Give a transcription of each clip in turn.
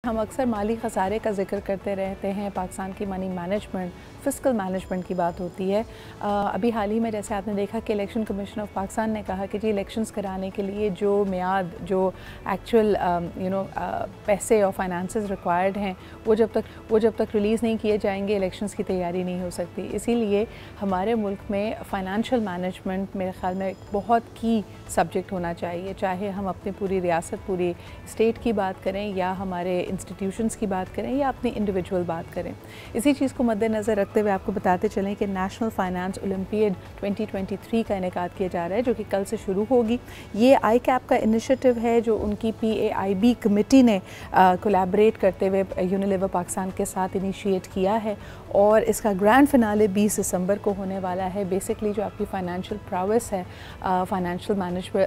हम अक्सर माली खसारे का जिक्र करते रहते हैं, पाकिस्तान की मनी मैनेजमेंट, फिस्कल मैनेजमेंट की बात होती है। अभी हाल ही में जैसे आपने देखा कि इलेक्शन कमीशन ऑफ पाकिस्तान ने कहा कि जी इलेक्शंस कराने के लिए जो मियाद, जो एक्चुअल पैसे और फाइनेंसेस रिक्वायर्ड हैं, वो जब तक रिलीज़ नहीं किए जाएंगे इलेक्शंस की तैयारी नहीं हो सकती। इसीलिए हमारे मुल्क में फ़ाइनेंशियल मैनेजमेंट मेरे ख़्याल में एक बहुत की सब्जेक्ट होना चाहिए, चाहे हम अपनी पूरी रियासत, पूरी स्टेट की बात करें या हमारे इंस्टीट्यूशंस की बात करें या अपनी इंडिविजुअल बात करें। इसी चीज़ को मद्देनज़र रखते हुए आपको बताते चलें कि नेशनल फाइनेंस ओलंपियाड 2023 का इनेकाद किया जा रहा है, जो कि कल से शुरू होगी। ये ICAP का इनिशिएटिव है जो उनकी PAIB कमेटी ने कोलैबोरेट करते हुए यूनिलीवर पाकिस्तान के साथ इनिशिएट किया है और इसका ग्रैंड फिनाले 20 दिसंबर को होने वाला है। बेसिकली जो आपकी फाइनेंशियल प्राउस है फाइनेंशियल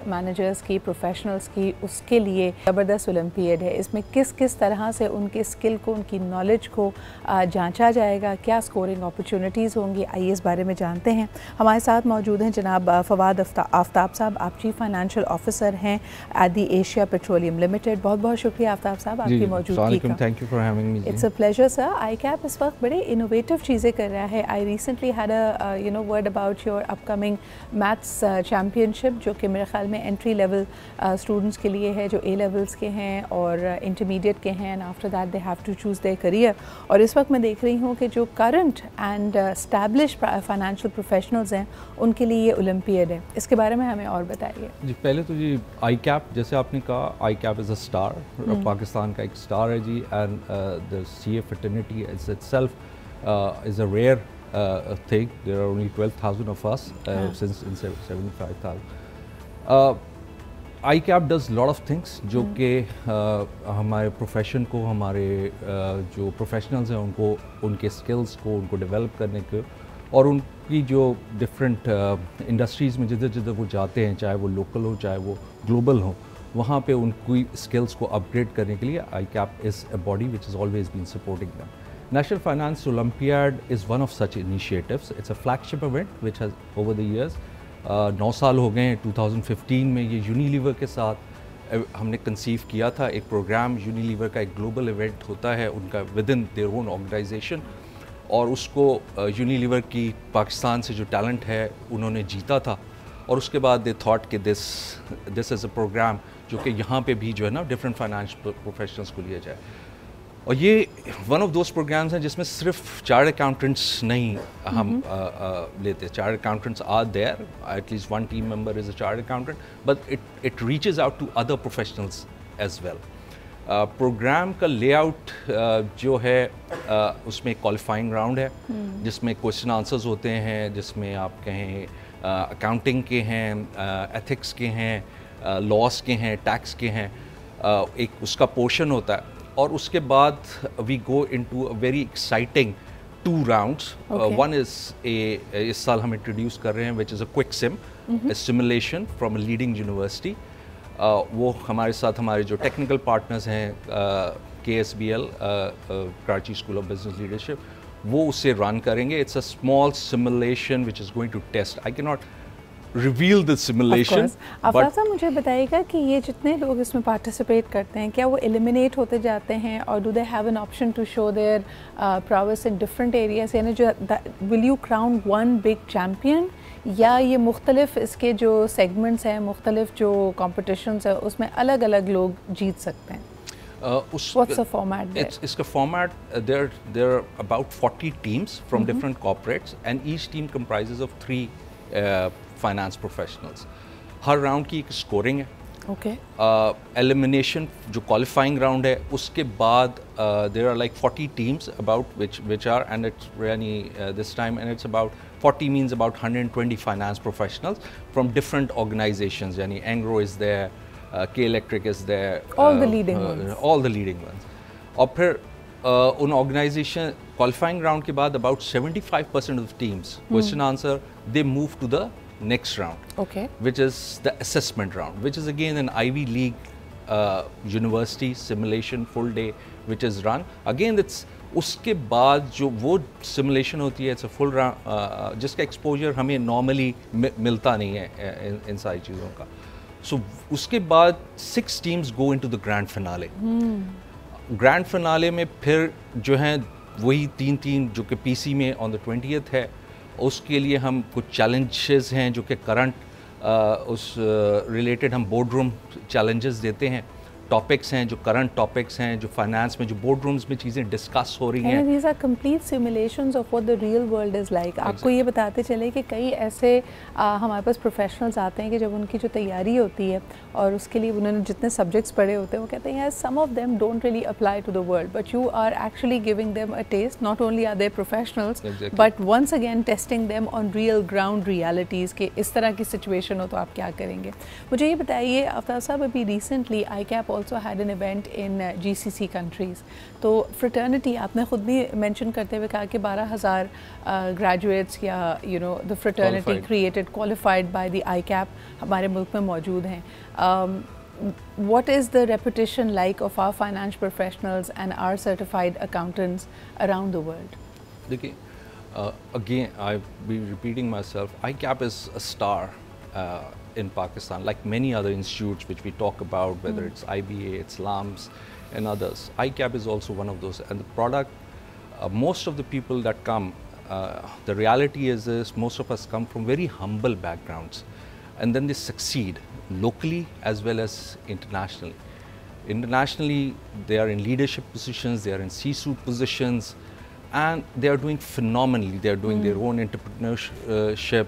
मैनेजर्स की, प्रोफेशनल्स की, उसके लिए ज़बरदस्त ओलंपियाड है। इसमें किस किस तरह से उनके स्किल को, उनकी नॉलेज को जांचा जाएगा, क्या स्कोरिंग अपॉर्चुनिटीज़ होंगी, आइए इस बारे में जानते हैं। हमारे साथ मौजूद हैं जनाब फवाद आफ्ताब साहब, आप चीफ फाइनेंशियल ऑफिसर हैं at the Asia petroleum limited. बहुत बहुत शुक्रिया आफ्ताब साहब आपकी मौजूदगी का। Thank you for having me. It's a pleasure sir. ICAP इस वक्त बड़े इनोवेटिव चीज़ें कर रहा है। I recently had a word about your upcoming maths championship, जो कि मेरे ख्याल में एंट्री लेवल स्टूडेंट्स के लिए है, जो A लेवल्स के हैं और इंटरमीडिएट के हैं, and after that they have to choose their career. और इस वक्त मैं देख रही हूँ कि जो current and established financial professionals हैं उनके लिए ये ओलंपियाड है। इसके बारे में हमें और बताइए। जी, पहले तो जी ICAP, जैसे आपने कहा, ICAP is a star, Pakistan का एक स्टार है जी। And the CA fraternity itself is a rare thing. There are only 12,000 of us since in 75,000. ICAP does lot of things जो कि हमारे प्रोफेशन को, हमारे जो प्रोफेशनल्स हैं उनको, उनके स्किल्स को, उनको डेवलप करने के और उनकी जो डिफरेंट इंडस्ट्रीज़ में जिधर जिधर वो जाते हैं, चाहे वो लोकल हो चाहे वो ग्लोबल हो, वहाँ पे उनकी स्किल्स को अपग्रेड करने के लिए ICAP is a body which is always been supporting them. National Finance Olympiad is one of such initiatives. It's a flagship event which has over the years 9 साल हो गए हैं। 2015 में ये यूनिलीवर के साथ हमने कंसीव किया था एक प्रोग्राम। यूनिलीवर का एक ग्लोबल इवेंट होता है उनका within their own organization, और उसको यूनिलीवर की पाकिस्तान से जो टैलेंट है उन्होंने जीता था। और उसके बाद दे थॉट कि दिस इज़ अ प्रोग्राम जो कि यहाँ पे भी जो है ना डिफरेंट फाइनेंशियल प्रोफेशनल्स को लिया जाए। और ये वन ऑफ दोज प्रोग्राम्स हैं जिसमें सिर्फ चार्टर्ड अकाउंटेंट्स नहीं हम लेते। Chartered accountants are there, at least one team member is a chartered accountant, but it reaches out to other professionals as well. Programme का लेआउट जो है उसमें क्वालिफाइंग राउंड है जिसमें क्वेश्चन आंसर्स होते हैं, जिसमें आप कहें अकाउंटिंग के हैं, एथिक्स के हैं, लॉस के हैं, टैक्स के हैं, एक उसका पोर्शन होता है। और उसके बाद we go into a very exciting 2 rounds. One is इस साल हम इंट्रोड्यूस कर रहे हैं which is a quick sim, simulation from a leading university. वो हमारे साथ हमारे जो टेक्निकल पार्टनर्स हैं KSBL, Karachi school of business leadership, वो उससे रन करेंगे। It's a small simulation which is going to test. I can not reveal the simulation. Aftab sahab मुझे बताइएगा कि ये जितने लोग इसमें पार्टिसिपेट करते हैं, क्या वो एलिमिनेट होते जाते हैं और do they have an option to show their prowess in different areas, यानी जो will you crown one big champion, या ये मुख्तलिफ इसके जो सेगमेंट्स हैं, मुख्तलिफ जो कॉम्पिटिशन्स हैं, उसमें अलग अलग लोग जीत सकते हैं? What's the format there? It's the format. There are about 40 teams from different corporates, and each team comprises of 3 finance professionals. हर राउंड की एक स्कोरिंग है। ओके। एलिमिनेशन जो क्वालिफाइंग राउंड है उसके बाद there are like 40 teams about which are, and it's यानी this time and it's about 40 means about 120 finance professionals from different organisations, यानी Engro is there, K Electric is there, all the leading ones. और फिर उन organisation qualifying round के बाद about 75% of teams question answer they move to the next round, okay, which is the assessment round, which is again an Ivy League university simulation full day which is run again. It's उसके बाद जो वो simulation होती है, it's a full round जिसका exposure हमें normally मिलता नहीं है इन सारी चीज़ों का। सो उसके बाद 6 teams go into the grand finale. Grand finale में फिर जो है वही तीन जो कि पीसी में ऑन द 20th है, उसके लिए हम कुछ चैलेंजेस हैं जो कि करंट उस रिलेटेड हम बोर्ड रूम चैलेंजेस देते हैं, टॉपिक्स हैं जो करंट टॉपिक्स हैं जो फाइनेंस में जो बोर्ड रूम्स में चीज़ें डिस्कस हो रही हैं। These are complete simulations of what the real world is like. आपको ये बताते चले कि कई ऐसे हमारे पास प्रोफेशनल्स आते हैं कि जब उनकी जो तैयारी होती है और उसके लिए उन्होंने जितने सब्जेक्ट्स पढ़े होते हैं वो कहते हैं some of them don't really apply to the world but you are actually giving them a test, not only are they professionals but once again testing them on real ground realities के इस तरह की situation हो तो आप क्या करेंगे। मुझे ये बताइए आफ्ताब साहब, अभी recently ICAP also had an event in GCC countries. तो fraternity आपने खुद भी mention करते हुए कहा कि 12,000 graduates या the fraternity qualified by the ICAP हमारे मुल्क में मौजूद हैं. What is the reputation like of our finance professionals and our certified accountants around the world? देखिए, again I'll be repeating myself, ICAP is a star in Pakistan, like many other institutes which we talk about, whether it's IBA, it's LAMS and others. ICAP is also one of those, and the product, most of the people that come, the reality is this, most of us come from very humble backgrounds and then they succeed locally as well as internationally. Internationally they are in leadership positions, they are in C-suite positions, and they are doing phenomenally. They are doing their own entrepreneurship,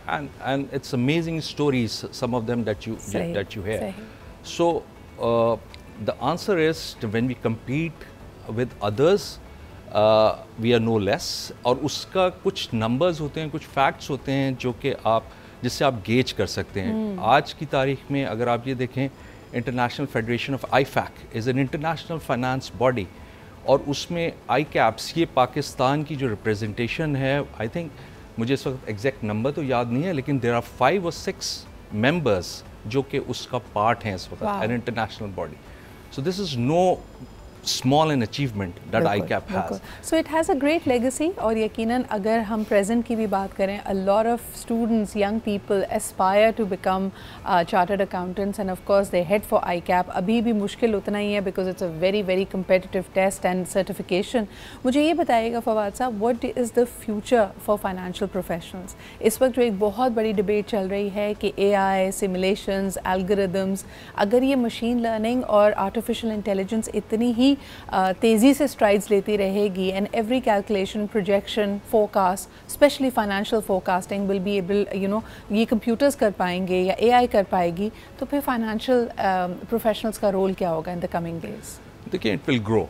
and it's amazing stories. Some of them that you hear. So the answer is when we compete with others, we are no less. और उसका कुछ numbers होते हैं, कुछ facts होते हैं जो कि आप जिससे आप gauge कर सकते हैं। आज की तारीख में अगर आप ये देखें, International Federation of IFAC is an international finance body. और उसमें ICAPS, ये पाकिस्तान की जो रिप्रेजेंटेशन है, आई थिंक मुझे इस वक्त एग्जैक्ट नंबर तो याद नहीं है, लेकिन देयर आर 5 or 6 मेंबर्स जो कि उसका पार्ट हैं इस वक्त, an international body. So this is no small an achievement that ICAP has. So it has a great legacy और यकीनन अगर हम present की भी बात करें, a lot of students, young people aspire to become chartered accountants and of course they head for ICAP. अभी भी मुश्किल उतना ही है because it's a very very competitive test and certification. मुझे ये बताइएगा फवाद साहब, what is the future for financial professionals? इस वक्त जो एक बहुत बड़ी debate चल रही है कि AI, simulations, algorithms, अगर ये machine learning और artificial intelligence इतनी ही तेज़ी से स्ट्राइड्स लेती रहेगी and every calculation, projection, forecast, especially financial forecasting will be able, ये computers कर पाएंगे या AI कर पाएगी, तो फिर financial professionals का रोल क्या होगा in the coming days? देखिए, it will grow,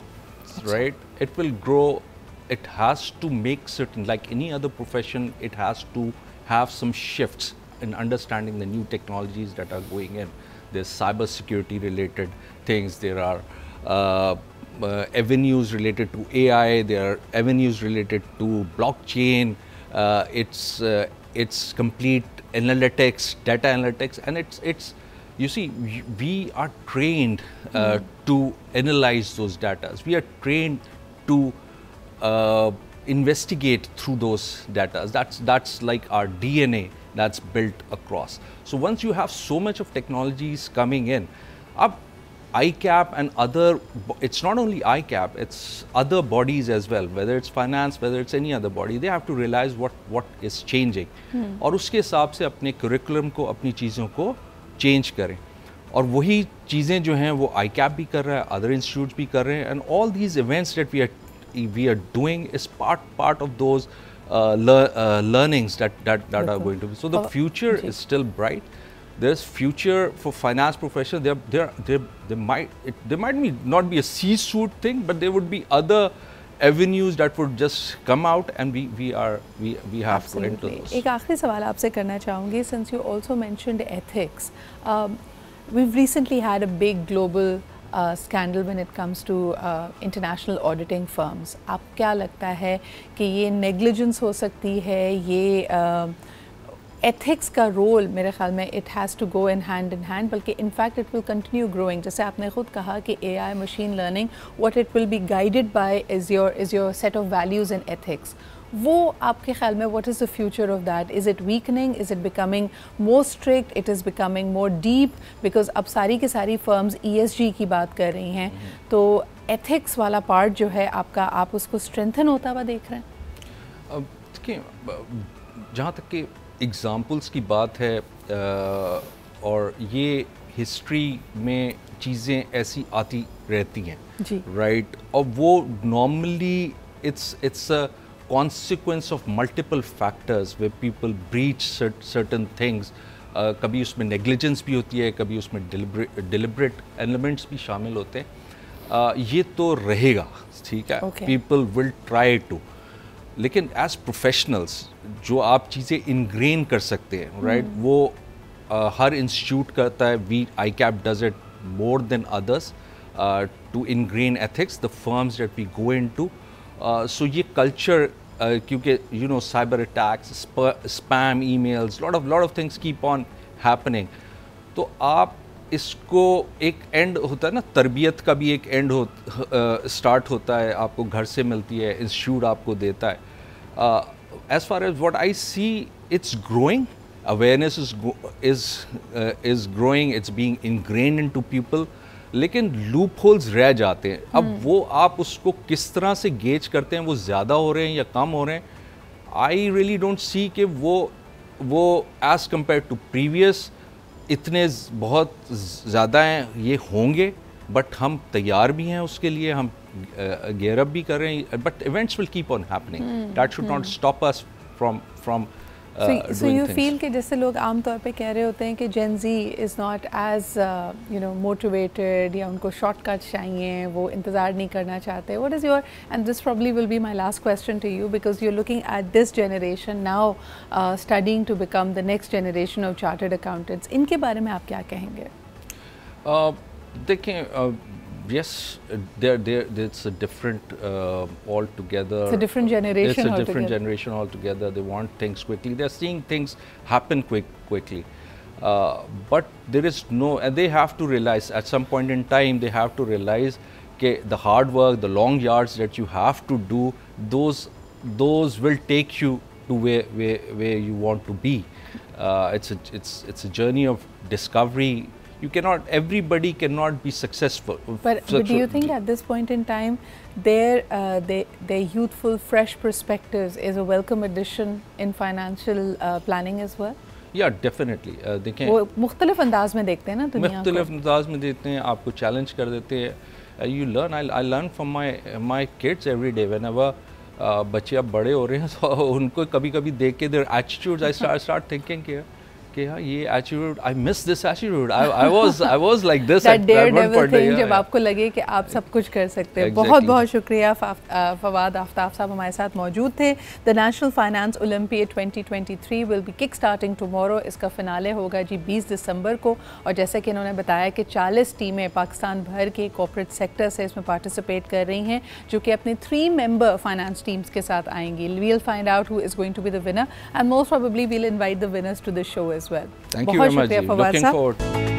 right? It will grow. It has to make certain, like any other profession, it has to have some shifts in understanding the new technologies that are going in. There's cyber security related things, there are avenues related to AI, there are avenues related to blockchain, it's complete analytics, data analytics, and it's you see, we are trained to analyze those data. We are trained to investigate through those data. That's like our DNA that's built across. So once you have so much of technologies coming in, ICAP and other, it's not only ICAP, it's other bodies as well, whether it's finance, whether it's any other body, they have to realize what is changing. और उसके हिसाब से अपने curriculum को, अपनी चीज़ों को change करें. और वही चीज़ें जो हैं वो ICAP भी कर रहा है, other institutes भी कर रहे हैं, and all these events that we are doing is part of those learnings that are going to be. So the future is still bright. There's future for finance professionals. There might not be a C-suite thing, but there would be other avenues that would just come out, and we have to enter those. एक आखिरी सवाल आपसे करना चाहूँगी, since you also mentioned ethics. We've recently had a big global scandal when it comes to international auditing firms. आप क्या लगता है कि ये negligence हो सकती है, ये ethics का role मेरे ख्याल में it has to go in hand, बल्कि in fact it will continue growing. जैसे आपने खुद कहा कि AI, machine learning, what it will be guided by is your set of values and ethics. वो आपके ख्याल में what is the future of that? Is it weakening? Is it becoming more strict? It is becoming more deep? Because अब सारी की सारी firms ESG की बात कर रही हैं, तो एथिक्स वाला पार्ट जो है आपका, आप उसको स्ट्रेंथन होता हुआ देख रहे हैं? देखिए, जहाँ तक कि एग्ज़ाम्पल्स की बात है, और ये हिस्ट्री में चीज़ें ऐसी आती रहती हैं, राइट, और वो normally it's a consequence of multiple factors where people breach certain things. कभी उसमें negligence भी होती है, कभी उसमें deliberate elements भी शामिल होते हैं. ये तो रहेगा, ठीक है, people will try to. लेकिन as professionals जो आप चीज़ें ingrain कर सकते हैं, right, वो हर इंस्टीट्यूट करता है. ICAP does it more than others to ingrain ethics, the firms that we go into. So ये कल्चर, क्योंकि you know cyber attacks, spam emails, lot of things keep on happening. तो आप इसको एक and होता है ना, तरबियत का भी एक एंड स्टार्ट होता है, आपको घर से मिलती है, इंस्टीट्यूट आपको देता है. As far as what I see, it's growing. Awareness is growing. It's being ingrained into people. लेकिन लूप होल्स रह जाते हैं. अब वो आप उसको किस तरह से गेज करते हैं, वो ज़्यादा हो रहे हैं या कम हो रहे हैं. आई रियली डोंट सी कि वो एज कम्पेयर टू प्रीवियस इतने बहुत ज़्यादा हैं. ये होंगे, बट हम तैयार भी हैं उसके लिए, हम गेयर अप भी कर रहे हैं. But events will keep on happening. That should not stop us from So you feel कि जैसे लोग आमतौर पे कह रहे होते हैं कि Gen Z is not as motivated, या उनको shortcuts चाहिए, वो इंतज़ार नहीं करना चाहते. What is your, and this probably will be my last question to you, because you're looking at this generation now studying to become the next generation of chartered accountants. इनके बारे में आप क्या कहेंगे? देखें, yes, it's a different altogether. It's a different generation. It's a different generation altogether. They want things quickly. They're seeing things happen quickly. But there is no, and they have to realize at some point in time, they have to realize that the hard work, the long yards that you have to do, those will take you to where you want to be. It's a journey of discovery. You cannot, everybody cannot be successful. But do you think at this point in time, their youthful, fresh perspectives is a welcome addition in financial planning as well? Yeah, definitely. देखें, वो मुख्तलिफ अंदाज में देखते हैं ना दुनिया को. मुख्तलिफ अंदाज में देखते हैं, आपको चैलेंज कर देते हैं. You learn. I learn from my kids every day. Whenever बच्चे अब बड़े हो रहे हैं, तो उनको कभी-कभी देख के their attitudes, I start thinking कि हाँ, ये attitude, I miss this attitude. I was like this at one point. That daredevil जब आपको लगे कि आप सब कुछ कर सकते हैं. बहुत शुक्रिया फवाद आफ्ताब साहब हमारे साथ मौजूद थे. The National Finance Olympiad 2023 will be kick-starting tomorrow. इसका फिनाले होगा जी 20 दिसंबर को. और जैसे कि इन्होंने बताया कि 40 टीमें पाकिस्तान भर के कॉर्पोरेट सेक्टर से इसमें पार्टिसिपेट कर रही हैं, जो कि अपने 3-member फाइनेंस टीम्स के साथ आएंगी. We'll find out who is going to be the winner, and most probably we'll invite the winners to the show as well. Thank you very much. Looking forward.